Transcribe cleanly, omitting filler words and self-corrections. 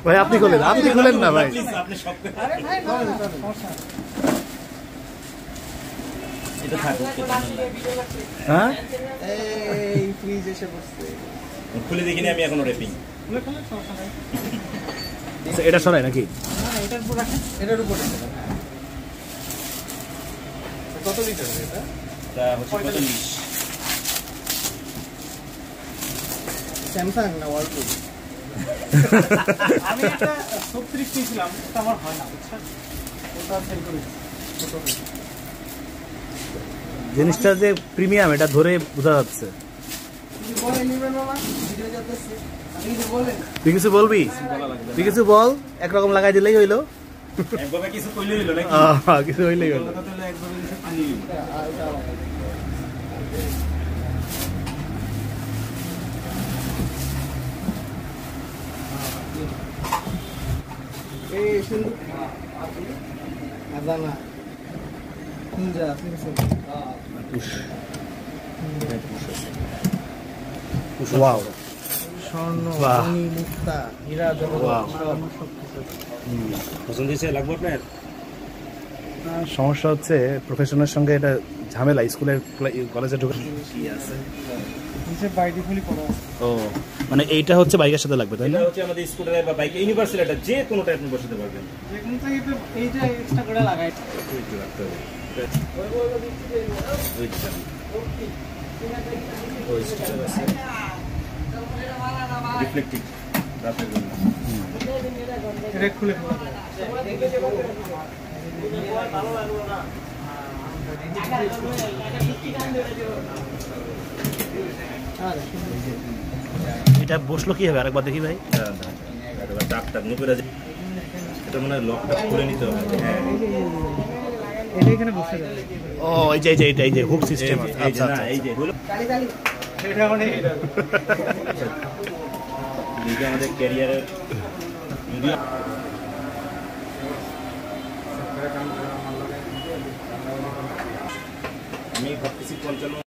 ভাই আপনি খোলেন না ভাই। হ্যাঁ খুলে দেখিনি আমি এখনো র্যাপিং। এটা সরাই নাকি? কত লিটার এটা? এটা হচ্ছে 45। স্যামসাং না ওয়ালপুল? আমি একটা 36 নিয়েছিলাম, ওটা আমার হয় না, বুঝছেন? ওটা সেল করে দিচ্ছি। জিনিসটা যে প্রিমিয়াম এটা ধরে বোঝা যাচ্ছে। তুই কিছু বলবি? তুই কিছু বল, একরকম লাগাই দিলেই হইলো। কিছু হইলেই হইলো। ওয়াও, স্বর্ণ, মণি, মুক্তা, হীরা, জহরত, পছন্দ হয়েছে? লাগবে আপনার? সমস্যা হচ্ছে প্রফেশনের সঙ্গে এটা ঝামেলা, স্কুলের কলেজে ঢুকে। ও মানে এইটা হচ্ছে বাইকের সাথে লাগবে, তাই না? এটা হচ্ছে আমাদের স্কুটারে বা বাইকে ইউনিভার্সাল, এটা যে কোনোটা আপনি বসাতে পারবেন। যে কোনো জায়গায় এইটা এক্সট্রা করে লাগাই। রিফ্লেক্টিভ রাতের জন্য। এটা খুলে এটা বসলো কি হবে আরেকবার দেখি ভাই। এটা মনে হয় লকটা খুলে নিতে হবে। এটা এখানে বসে যাবে। ও এই যে এই যে হুক সিস্টেম। আচ্ছা না এই যে হলো এটা মানে এটা আমাদের ক্যারিয়ারের আমি ভাবতেছি 55